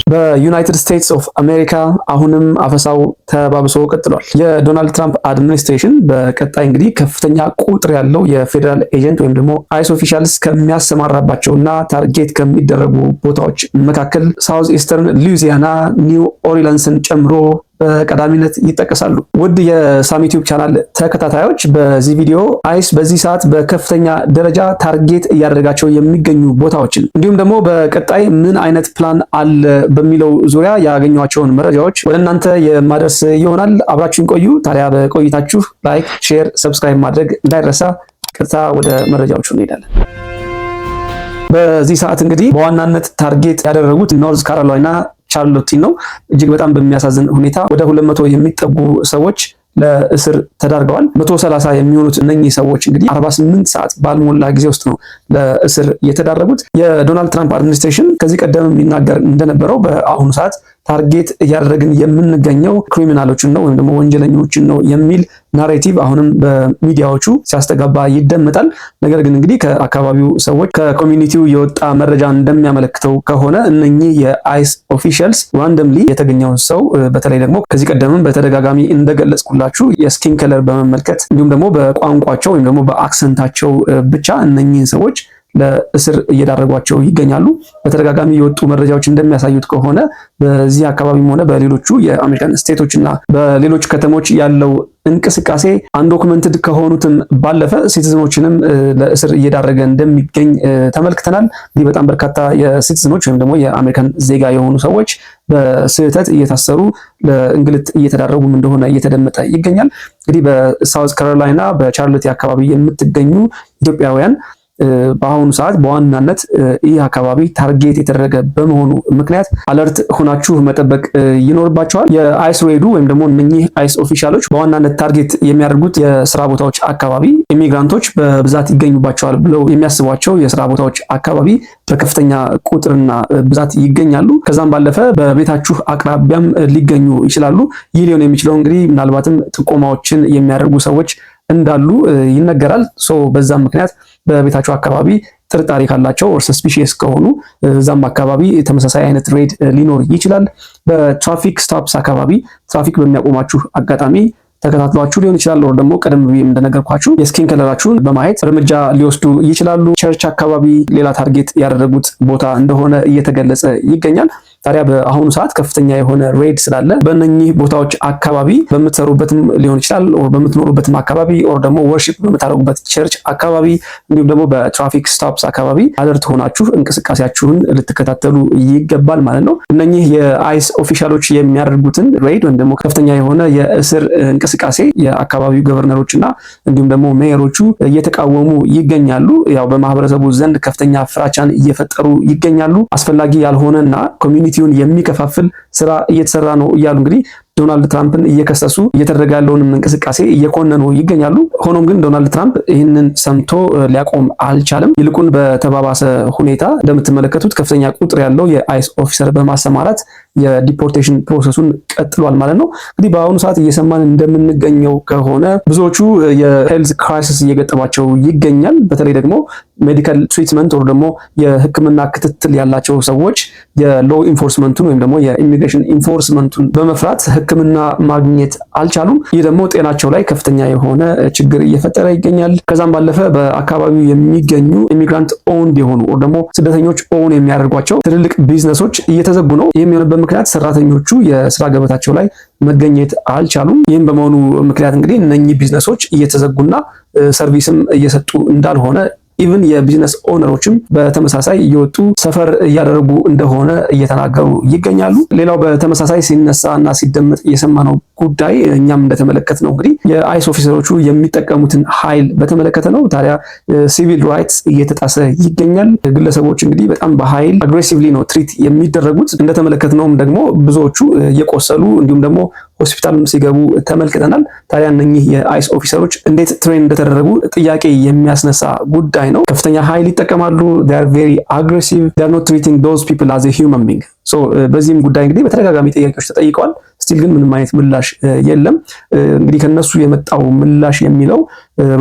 በዩናይትድ ስቴትስ ኦፍ አሜሪካ አሁንም አፈሳው ተባብሶ ቀጥሏል። የዶናልድ ትራምፕ አድሚኒስትሬሽን በቀጣይ እንግዲህ ከፍተኛ ቁጥር ያለው የፌዴራል ኤጀንት ወይም ደግሞ አይስ ኦፊሻልስ ከሚያሰማራባቸውና ታርጌት ከሚደረጉ ቦታዎች መካከል ሳውዝ ኢስተርን ሉዊዚያና፣ ኒው ኦርሊንስን ጨምሮ በቀዳሚነት ይጠቀሳሉ። ውድ የሳም ዩቲዩብ ቻናል ተከታታዮች በዚህ ቪዲዮ አይስ በዚህ ሰዓት በከፍተኛ ደረጃ ታርጌት እያደረጋቸው የሚገኙ ቦታዎችን እንዲሁም ደግሞ በቀጣይ ምን አይነት ፕላን አለ በሚለው ዙሪያ ያገኟቸውን መረጃዎች ወደ እናንተ የማደርስ ይሆናል። አብራችሁን ቆዩ። ታዲያ በቆይታችሁ ላይክ፣ ሼር፣ ሰብስክራይብ ማድረግ እንዳይረሳ። ቀጥታ ወደ መረጃዎቹ እንሄዳለን። በዚህ ሰዓት እንግዲህ በዋናነት ታርጌት ያደረጉት ኖርዝ ካሮላይና ቻርሎቲን ነው። እጅግ በጣም በሚያሳዝን ሁኔታ ወደ 200 የሚጠጉ ሰዎች ለእስር ተዳርገዋል። 130 የሚሆኑት እነኚህ ሰዎች እንግዲህ 48 ሰዓት ባልሞላ ጊዜ ውስጥ ነው ለእስር የተዳረጉት። የዶናልድ ትራምፕ አድሚኒስትሬሽን ከዚህ ቀደም የሚናገር እንደነበረው በአሁኑ ሰዓት ታርጌት እያደረግን የምንገኘው ክሪሚናሎችን ነው ወይም ደግሞ ወንጀለኞችን ነው የሚል ናሬቲቭ አሁንም በሚዲያዎቹ ሲያስተጋባ ይደመጣል። ነገር ግን እንግዲህ ከአካባቢው ሰዎች ከኮሚኒቲው የወጣ መረጃ እንደሚያመለክተው ከሆነ እነኚህ የአይስ ኦፊሻልስ ራንደምሊ የተገኘውን ሰው በተለይ ደግሞ ከዚህ ቀደምም በተደጋጋሚ እንደገለጽኩላችሁ የስኪን ከለር በመመልከት እንዲሁም ደግሞ በቋንቋቸው ወይም ደግሞ በአክሰንታቸው ብቻ እነኚህን ሰዎች ለእስር እየዳረጓቸው ይገኛሉ። በተደጋጋሚ የወጡ መረጃዎች እንደሚያሳዩት ከሆነ በዚህ አካባቢም ሆነ በሌሎቹ የአሜሪካን ስቴቶች እና በሌሎች ከተሞች ያለው እንቅስቃሴ አንዶክመንትድ ከሆኑትም ባለፈ ሲቲዝኖችንም ለእስር እየዳረገ እንደሚገኝ ተመልክተናል። እንዲህ በጣም በርካታ የሲቲዝኖች ወይም ደግሞ የአሜሪካን ዜጋ የሆኑ ሰዎች በስህተት እየታሰሩ ለእንግልት እየተዳረጉም እንደሆነ እየተደመጠ ይገኛል። እንግዲህ በሳውዝ ካሮላይና በቻርሎቲ አካባቢ የምትገኙ ኢትዮጵያውያን በአሁኑ ሰዓት በዋናነት ይህ አካባቢ ታርጌት የተደረገ በመሆኑ ምክንያት አለርት ሆናችሁ መጠበቅ ይኖርባቸዋል። የአይስ ሬዱ ወይም ደግሞ እነኚህ አይስ ኦፊሻሎች በዋናነት ታርጌት የሚያደርጉት የስራ ቦታዎች አካባቢ ኢሚግራንቶች በብዛት ይገኙባቸዋል ብለው የሚያስቧቸው የስራ ቦታዎች አካባቢ በከፍተኛ ቁጥርና ብዛት ይገኛሉ። ከዛም ባለፈ በቤታችሁ አቅራቢያም ሊገኙ ይችላሉ። ይህ ሊሆን የሚችለው እንግዲህ ምናልባትም ጥቆማዎችን የሚያደርጉ ሰዎች እንዳሉ ይነገራል። በዛም ምክንያት በቤታቸው አካባቢ ጥርጣሬ ካላቸው ኦር ሰስፒሺየስ ከሆኑ እዛም አካባቢ ተመሳሳይ አይነት ሬድ ሊኖር ይችላል። በትራፊክ ስቶፕስ አካባቢ ትራፊክ በሚያቆማችሁ አጋጣሚ ተከታትሏችሁ ሊሆን ይችላል። ወር ደግሞ ቀደም ብዬ እንደነገርኳችሁ የስኪን ከለራችሁን በማየት እርምጃ ሊወስዱ ይችላሉ። ቸርች አካባቢ ሌላ ታርጌት ያደረጉት ቦታ እንደሆነ እየተገለጸ ይገኛል። ታዲያ በአሁኑ ሰዓት ከፍተኛ የሆነ ሬድ ስላለ በእነኚህ ቦታዎች አካባቢ በምትሰሩበትም ሊሆን ይችላል ኦር በምትኖሩበትም አካባቢ ኦር ደግሞ ወርሺፕ በምታደርጉበት ቸርች አካባቢ እንዲሁም ደግሞ በትራፊክ ስቶፕስ አካባቢ አለርት ሆናችሁ እንቅስቃሴያችሁን ልትከታተሉ ይገባል ማለት ነው። እነኚህ የአይስ ኦፊሻሎች የሚያደርጉትን ሬድ ወይም ደግሞ ከፍተኛ የሆነ የእስር እንቅስቃሴ የአካባቢው ገቨርነሮችና እንዲሁም ደግሞ ሜየሮቹ እየተቃወሙ ይገኛሉ። ያው በማህበረሰቡ ዘንድ ከፍተኛ ፍራቻን እየፈጠሩ ይገኛሉ። አስፈላጊ ያልሆነና ኮሚኒቲውን የሚከፋፍል ስራ እየተሰራ ነው እያሉ እንግዲህ ዶናልድ ትራምፕን እየከሰሱ እየተደረገ ያለውን እንቅስቃሴ እየኮነኑ ይገኛሉ። ሆኖም ግን ዶናልድ ትራምፕ ይህንን ሰምቶ ሊያቆም አልቻለም። ይልቁን በተባባሰ ሁኔታ እንደምትመለከቱት ከፍተኛ ቁጥር ያለው የአይስ ኦፊሰር በማሰማራት የዲፖርቴሽን ፕሮሰሱን ቀጥሏል ማለት ነው። እንግዲህ በአሁኑ ሰዓት እየሰማን እንደምንገኘው ከሆነ ብዙዎቹ የሄልዝ ክራይሲስ እየገጠማቸው ይገኛል። በተለይ ደግሞ ሜዲካል ትሪትመንት ወር ደግሞ የሕክምና ክትትል ያላቸው ሰዎች የሎ ኢንፎርስመንቱን ወይም ደግሞ የኢሚግሬሽን ኢንፎርስመንቱን በመፍራት ሕክምና ማግኘት አልቻሉም። ይህ ደግሞ ጤናቸው ላይ ከፍተኛ የሆነ ችግር እየፈጠረ ይገኛል። ከዛም ባለፈ በአካባቢው የሚገኙ ኢሚግራንት ኦውንድ የሆኑ ወር ደግሞ ስደተኞች ኦውን የሚያደርጓቸው ትልልቅ ቢዝነሶች እየተዘጉ ነው። ይህም የሆነበት ምክንያት ሰራተኞቹ የስራ ገበታቸው ላይ መገኘት አልቻሉም። ይህም በመሆኑ ምክንያት እንግዲህ እነኚህ ቢዝነሶች እየተዘጉና ሰርቪስም እየሰጡ እንዳልሆነ ኢቭን የቢዝነስ ኦነሮችም በተመሳሳይ እየወጡ ሰፈር እያደረጉ እንደሆነ እየተናገሩ ይገኛሉ። ሌላው በተመሳሳይ ሲነሳና ሲደመጥ የሰማነው ጉዳይ እኛም እንደተመለከት ነው እንግዲህ የአይስ ኦፊሰሮቹ የሚጠቀሙትን ኃይል በተመለከተ ነው። ታዲያ ሲቪል ራይትስ እየተጣሰ ይገኛል። ግለሰቦች እንግዲህ በጣም በኃይል አግሬሲቭሊ ነው ትሪት የሚደረጉት። እንደተመለከትነውም ደግሞ ብዙዎቹ እየቆሰሉ እንዲሁም ደግሞ ሆስፒታልም ሲገቡ ተመልክተናል። ታዲያ እነኚህ የአይስ ኦፊሰሮች እንዴት ትሬን እንደተደረጉ ጥያቄ የሚያስነሳ ጉዳይ ነው። ከፍተኛ ኃይል ይጠቀማሉ። they are very aggressive. they are not treating those people as a human being. በዚህም ጉዳይ እንግዲህ በተደጋጋሚ ጥያቄዎች ተጠይቀዋል። ስቲል ግን ምንም አይነት ምላሽ የለም። እንግዲህ ከነሱ የመጣው ምላሽ የሚለው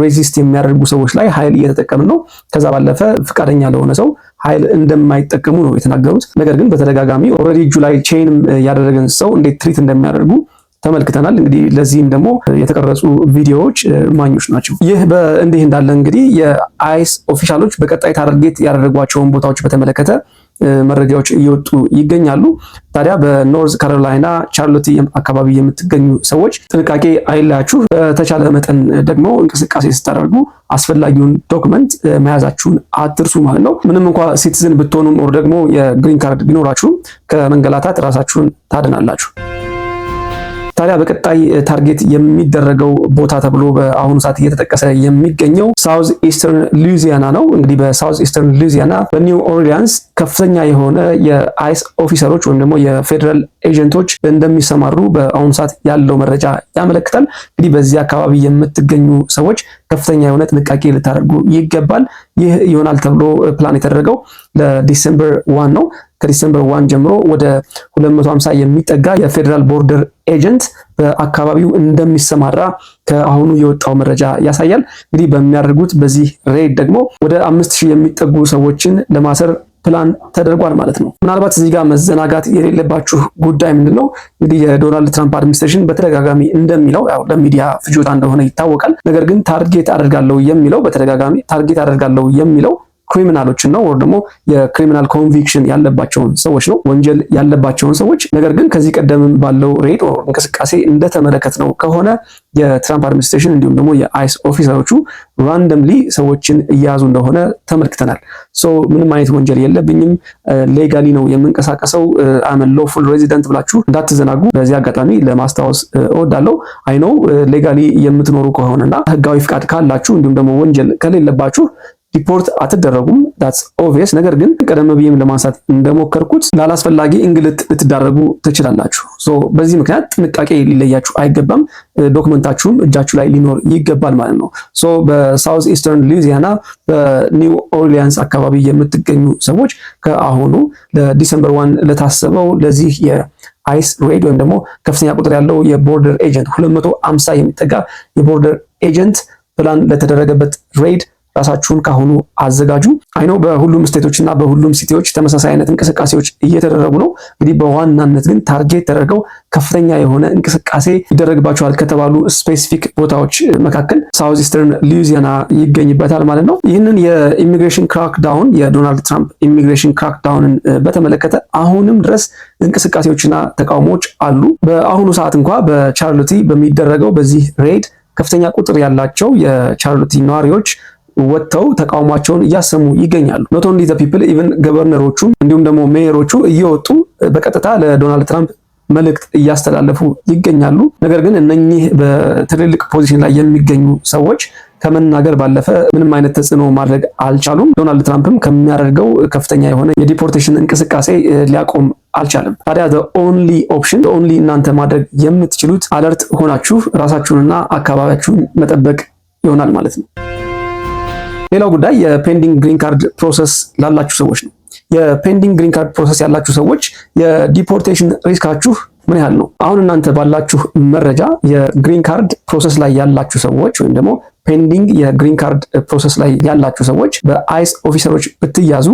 ሬዚስት የሚያደርጉ ሰዎች ላይ ኃይል እየተጠቀምን ነው። ከዛ ባለፈ ፍቃደኛ ለሆነ ሰው ኃይል እንደማይጠቀሙ ነው የተናገሩት። ነገር ግን በተደጋጋሚ ኦልሬዲ እጁ ላይ ቼይንም ያደረገን ሰው እንዴት ትሪት እንደሚያደርጉ ተመልክተናል። እንግዲህ ለዚህም ደግሞ የተቀረጹ ቪዲዮዎች ማኞች ናቸው። ይህ በእንዲህ እንዳለ እንግዲህ የአይስ ኦፊሻሎች በቀጣይ ታርጌት ያደረጓቸውን ቦታዎች በተመለከተ መረጃዎች እየወጡ ይገኛሉ። ታዲያ በኖርዝ ካሮላይና ቻርሎቲ አካባቢ የምትገኙ ሰዎች ጥንቃቄ አይለያችሁ። በተቻለ መጠን ደግሞ እንቅስቃሴ ስታደርጉ አስፈላጊውን ዶክመንት መያዛችሁን አትርሱ ማለት ነው። ምንም እንኳ ሲቲዝን ብትሆኑም ወር ደግሞ የግሪን ካርድ ቢኖራችሁም ከመንገላታት ራሳችሁን ታድናላችሁ። ታዲያ በቀጣይ ታርጌት የሚደረገው ቦታ ተብሎ በአሁኑ ሰዓት እየተጠቀሰ የሚገኘው ሳውዝ ኢስተርን ሉዚያና ነው። እንግዲህ በሳውዝ ኢስተርን ሉዚያና በኒው ኦርሊያንስ ከፍተኛ የሆነ የአይስ ኦፊሰሮች ወይም ደግሞ የፌደራል ኤጀንቶች እንደሚሰማሩ በአሁኑ ሰዓት ያለው መረጃ ያመለክታል። እንግዲህ በዚህ አካባቢ የምትገኙ ሰዎች ከፍተኛ የሆነ ጥንቃቄ ልታደርጉ ይገባል። ይህ ይሆናል ተብሎ ፕላን የተደረገው ለዲሴምበር 1 ነው። ከዲሴምበር 1 ጀምሮ ወደ 250 የሚጠጋ የፌደራል ቦርደር ኤጀንት በአካባቢው እንደሚሰማራ ከአሁኑ የወጣው መረጃ ያሳያል። እንግዲህ በሚያደርጉት በዚህ ሬድ ደግሞ ወደ 5000 የሚጠጉ ሰዎችን ለማሰር ፕላን ተደርጓል ማለት ነው። ምናልባት እዚህ ጋር መዘናጋት የሌለባችሁ ጉዳይ ምንድነው? እንግዲህ የዶናልድ ትራምፕ አድሚኒስትሬሽን በተደጋጋሚ እንደሚለው ያው ለሚዲያ ፍጆታ እንደሆነ ይታወቃል። ነገር ግን ታርጌት አደርጋለሁ የሚለው በተደጋጋሚ ታርጌት አደርጋለሁ የሚለው ክሪሚናሎችን ነው፣ ወይ ደግሞ የክሪሚናል ኮንቪክሽን ያለባቸውን ሰዎች ነው፣ ወንጀል ያለባቸውን ሰዎች። ነገር ግን ከዚህ ቀደም ባለው ሬድ እንቅስቃሴ እንደተመለከትነው ከሆነ የትራምፕ አድሚኒስትሬሽን እንዲሁም ደግሞ የአይስ ኦፊሰሮቹ ራንደምሊ ሰዎችን እያያዙ እንደሆነ ተመልክተናል። ምንም አይነት ወንጀል የለብኝም፣ ሌጋሊ ነው የምንቀሳቀሰው፣ አም ሎፉል ሬዚደንት ብላችሁ እንዳትዘናጉ በዚህ አጋጣሚ ለማስታወስ እወዳለሁ። አይ ነው ሌጋሊ የምትኖሩ ከሆነና ህጋዊ ፍቃድ ካላችሁ እንዲሁም ደግሞ ወንጀል ከሌለባችሁ ሪፖርት አትደረጉም። ዳትስ ኦብቪየስ። ነገር ግን ቀደም ብዬም ለማንሳት እንደሞከርኩት ላላስፈላጊ እንግልት ልትዳረጉ ትችላላችሁ። በዚህ ምክንያት ጥንቃቄ ሊለያችሁ አይገባም። ዶክመንታችሁም እጃችሁ ላይ ሊኖር ይገባል ማለት ነው። በሳውዝ ኢስተርን ሉዚያና በኒው ኦርሊያንስ አካባቢ የምትገኙ ሰዎች ከአሁኑ ለዲሴምበር 1 ለታሰበው ለዚህ የአይስ ሬድ ወይም ደግሞ ከፍተኛ ቁጥር ያለው የቦርደር ኤጀንት 250 የሚጠጋ የቦርደር ኤጀንት ፕላን ለተደረገበት ሬድ ራሳችሁን ካሁኑ አዘጋጁ። አይኖ በሁሉም ስቴቶች እና በሁሉም ሲቲዎች ተመሳሳይ አይነት እንቅስቃሴዎች እየተደረጉ ነው። እንግዲህ በዋናነት ግን ታርጌት ተደርገው ከፍተኛ የሆነ እንቅስቃሴ ይደረግባቸዋል ከተባሉ ስፔሲፊክ ቦታዎች መካከል ሳውዝ ኢስተርን ሉዚያና ይገኝበታል ማለት ነው። ይህንን የኢሚግሬሽን ክራክዳውን የዶናልድ ትራምፕ ኢሚግሬሽን ክራክዳውንን በተመለከተ አሁንም ድረስ እንቅስቃሴዎችና ተቃውሞዎች አሉ። በአሁኑ ሰዓት እንኳ በቻርሎቲ በሚደረገው በዚህ ሬድ ከፍተኛ ቁጥር ያላቸው የቻርሎቲ ነዋሪዎች ወጥተው ተቃውሟቸውን እያሰሙ ይገኛሉ። ኖት ኦንሊ ዘ ፒፕል ኢቭን ገቨርነሮቹ እንዲሁም ደግሞ ሜየሮቹ እየወጡ በቀጥታ ለዶናልድ ትራምፕ መልእክት እያስተላለፉ ይገኛሉ። ነገር ግን እነኚህ በትልልቅ ፖዚሽን ላይ የሚገኙ ሰዎች ከመናገር ባለፈ ምንም አይነት ተጽዕኖ ማድረግ አልቻሉም። ዶናልድ ትራምፕም ከሚያደርገው ከፍተኛ የሆነ የዲፖርቴሽን እንቅስቃሴ ሊያቆም አልቻለም። ታዲያ ኦንሊ ኦፕሽን ኦንሊ እናንተ ማድረግ የምትችሉት አለርት ሆናችሁ ራሳችሁንና አካባቢያችሁን መጠበቅ ይሆናል ማለት ነው። ሌላው ጉዳይ የፔንዲንግ ግሪን ካርድ ፕሮሰስ ላላችሁ ሰዎች ነው። የፔንዲንግ ግሪን ካርድ ፕሮሰስ ያላችሁ ሰዎች የዲፖርቴሽን ሪስካችሁ ምን ያህል ነው? አሁን እናንተ ባላችሁ መረጃ የግሪን ካርድ ፕሮሰስ ላይ ያላችሁ ሰዎች ወይም ደግሞ ፔንዲንግ የግሪን ካርድ ፕሮሰስ ላይ ያላችሁ ሰዎች በአይስ ኦፊሰሮች ብትያዙ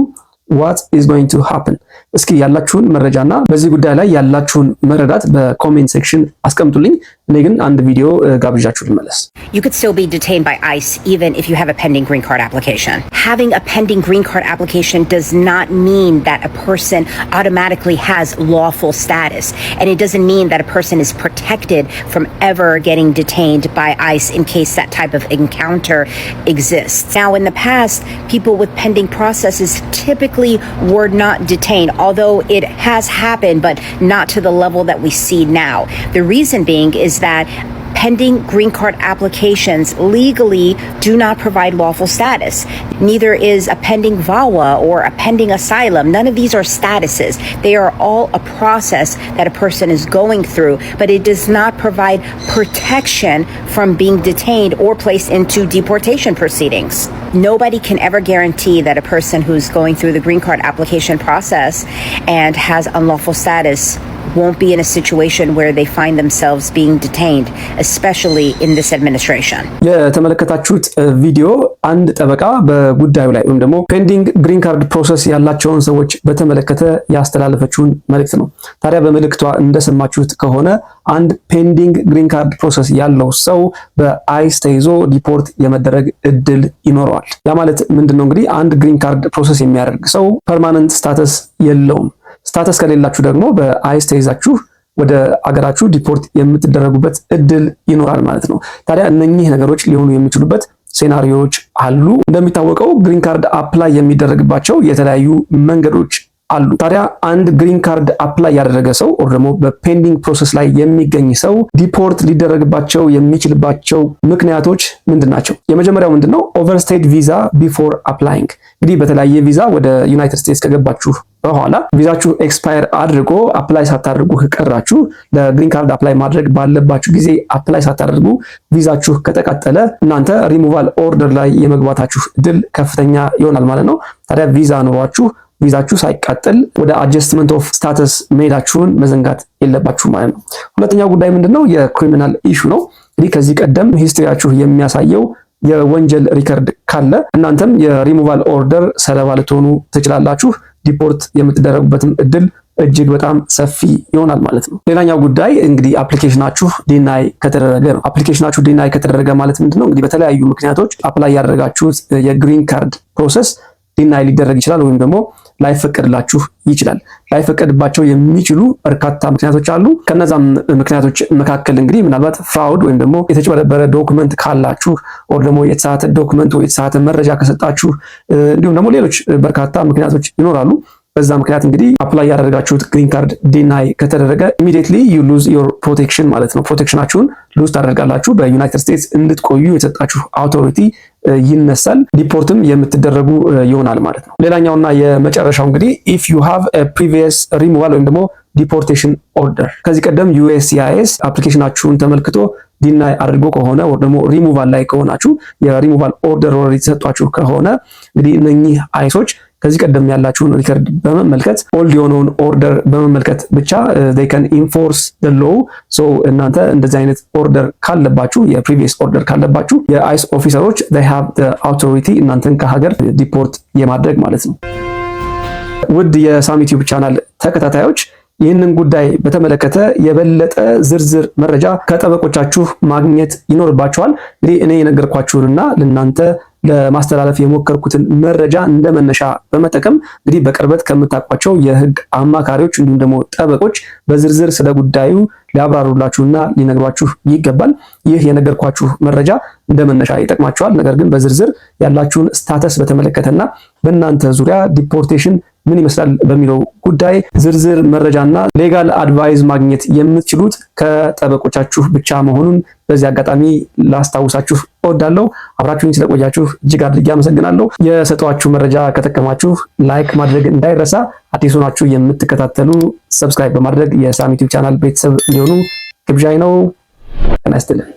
what is going to happen? እስኪ ያላችሁን መረጃና በዚህ ጉዳይ ላይ ያላችሁን መረዳት በኮሜንት ሴክሽን አስቀምጡልኝ። እኔ ግን አንድ ቪዲዮ ጋብዣችሁ ልመለስ። You could still be detained by ICE even if you have a pending green card application. Having a pending green card application does not mean that a person automatically has lawful status, and it doesn't mean that a person is protected from ever getting detained by ICE in case that type of encounter exists. Now, in the past, people with pending processes typically were not detained, although it has happened, but not to the level that we see now. The reason being is that pending green card applications legally do not provide lawful status. Neither is a pending VAWA or a pending asylum. None of these are statuses. They are all a process that a person is going through, but it does not provide protection from being detained or placed into deportation proceedings. Nobody can ever guarantee that a person who's going through the green card application process and has unlawful status won't be in a situation where they find themselves being detained, especially in this administration. የተመለከታችሁት ቪዲዮ አንድ ጠበቃ በጉዳዩ ላይ ወይም ደግሞ ፔንዲንግ ግሪን ካርድ ፕሮሰስ ያላቸውን ሰዎች በተመለከተ ያስተላለፈችውን መልእክት ነው። ታዲያ በመልእክቷ እንደሰማችሁት ከሆነ አንድ ፔንዲንግ ግሪን ካርድ ፕሮሰስ ያለው ሰው በአይስ ተይዞ ዲፖርት የመደረግ እድል ይኖረዋል። ያ ማለት ምንድነው? እንግዲህ አንድ ግሪን ካርድ ፕሮሰስ የሚያደርግ ሰው ፐርማነንት ስታተስ የለውም። ስታተስ ከሌላችሁ ደግሞ በአይስ ተይዛችሁ ወደ አገራችሁ ዲፖርት የምትደረጉበት እድል ይኖራል ማለት ነው። ታዲያ እነኚህ ነገሮች ሊሆኑ የሚችሉበት ሴናሪዮዎች አሉ። እንደሚታወቀው ግሪን ካርድ አፕላይ የሚደረግባቸው የተለያዩ መንገዶች አሉ። ታዲያ አንድ ግሪን ካርድ አፕላይ ያደረገ ሰው ወር ደግሞ በፔንዲንግ ፕሮሰስ ላይ የሚገኝ ሰው ዲፖርት ሊደረግባቸው የሚችልባቸው ምክንያቶች ምንድናቸው? የመጀመሪያው ምንድነው? ኦቨርስቴይድ ቪዛ ቢፎር አፕላይንግ። እንግዲህ በተለያየ ቪዛ ወደ ዩናይትድ ስቴትስ ከገባችሁ በኋላ ቪዛችሁ ኤክስፓየር አድርጎ አፕላይ ሳታደርጉ ከቀራችሁ ለግሪን ካርድ አፕላይ ማድረግ ባለባችሁ ጊዜ አፕላይ ሳታደርጉ ቪዛችሁ ከተቃጠለ እናንተ ሪሙቫል ኦርደር ላይ የመግባታችሁ እድል ከፍተኛ ይሆናል ማለት ነው። ታዲያ ቪዛ ኖሯችሁ ቪዛችሁ ሳይቃጠል ወደ አጀስትመንት ኦፍ ስታተስ መሄዳችሁን መዘንጋት የለባችሁ ማለት ነው። ሁለተኛው ጉዳይ ምንድነው? የክሪሚናል ኢሹ ነው። እንግዲህ ከዚህ ቀደም ሂስትሪያችሁ የሚያሳየው የወንጀል ሪከርድ ካለ እናንተም የሪሙቫል ኦርደር ሰለባ ልትሆኑ ትችላላችሁ። ዲፖርት የምትደረጉበትም እድል እጅግ በጣም ሰፊ ይሆናል ማለት ነው። ሌላኛው ጉዳይ እንግዲህ አፕሊኬሽናችሁ ዲናይ ከተደረገ ነው። አፕሊኬሽናችሁ ዲናይ ከተደረገ ማለት ምንድነው? እንግዲህ በተለያዩ ምክንያቶች አፕላይ ያደረጋችሁት የግሪን ካርድ ፕሮሰስ ዲናይ ሊደረግ ይችላል ወይም ደግሞ ላይፈቀድላችሁ ይችላል። ላይፈቀድባቸው የሚችሉ በርካታ ምክንያቶች አሉ። ከነዛም ምክንያቶች መካከል እንግዲህ ምናልባት ፍራውድ ወይም ደግሞ የተጭበረበረ ዶክመንት ካላችሁ ወር ደግሞ የተሳሳተ ዶክመንት ወይ የተሳሳተ መረጃ ከሰጣችሁ እንዲሁም ደግሞ ሌሎች በርካታ ምክንያቶች ይኖራሉ። በዛ ምክንያት እንግዲህ አፕላይ ያደረጋችሁት ግሪን ካርድ ዲናይ ከተደረገ ኢሚዲየትሊ ዩ ሉዝ ዮር ፕሮቴክሽን ማለት ነው። ፕሮቴክሽናችሁን ሉዝ ታደርጋላችሁ። በዩናይትድ ስቴትስ እንድትቆዩ የተሰጣችሁ አውቶሪቲ ይነሳል። ዲፖርትም የምትደረጉ ይሆናል ማለት ነው። ሌላኛውና የመጨረሻው እንግዲህ ኢፍ ዩ ሃቭ አ ፕሪቪየስ ሪሙቫል ወይም ደግሞ ዲፖርቴሽን ኦርደር ከዚህ ቀደም USCIS አፕሊኬሽናችሁን ተመልክቶ ዲናይ አድርጎ ከሆነ ወይ ደግሞ ሪሙቫል ላይ ከሆናችሁ የሪሙቫል ኦርደር ኦልሬዲ ተሰጧችሁ ከሆነ እንግዲህ እነኚህ አይሶች ከዚህ ቀደም ያላችሁን ሪከርድ በመመልከት ኦልድ የሆነውን ኦርደር በመመልከት ብቻ they can enforce the law so እናንተ እንደዚህ አይነት ኦርደር ካለባችሁ የፕሪቪየስ ኦርደር ካለባችሁ የአይስ ኦፊሰሮች they have the authority እናንተን ከሀገር ዲፖርት የማድረግ ማለት ነው። ውድ የሳሚ ዩቲዩብ ቻናል ተከታታዮች ይህንን ጉዳይ በተመለከተ የበለጠ ዝርዝር መረጃ ከጠበቆቻችሁ ማግኘት ይኖርባችኋል። እንግዲህ እኔ የነገርኳችሁንና ለእናንተ ለማስተላለፍ የሞከርኩትን መረጃ እንደመነሻ በመጠቀም እንግዲህ በቅርበት ከምታውቋቸው የህግ አማካሪዎች እንዲሁም ደግሞ ጠበቆች በዝርዝር ስለ ጉዳዩ ሊያብራሩላችሁና ሊነግሯችሁ ይገባል። ይህ የነገርኳችሁ መረጃ እንደመነሻ ይጠቅማችኋል። ነገር ግን በዝርዝር ያላችሁን ስታተስ በተመለከተና በእናንተ ዙሪያ ዲፖርቴሽን ምን ይመስላል በሚለው ጉዳይ ዝርዝር መረጃና ሌጋል አድቫይዝ ማግኘት የምትችሉት ከጠበቆቻችሁ ብቻ መሆኑን በዚህ አጋጣሚ ላስታውሳችሁ እወዳለሁ። አብራችሁኝ ስለቆያችሁ እጅግ አድርጌ አመሰግናለሁ። የሰጧችሁ መረጃ ከጠቀማችሁ ላይክ ማድረግ እንዳይረሳ። አዲስ ሆናችሁ የምትከታተሉ ሰብስክራይብ በማድረግ የሳሚ ዩቲዩብ ቻናል ቤተሰብ እንዲሆኑ ግብዣይ ነው። ጤና ይስጥልኝ።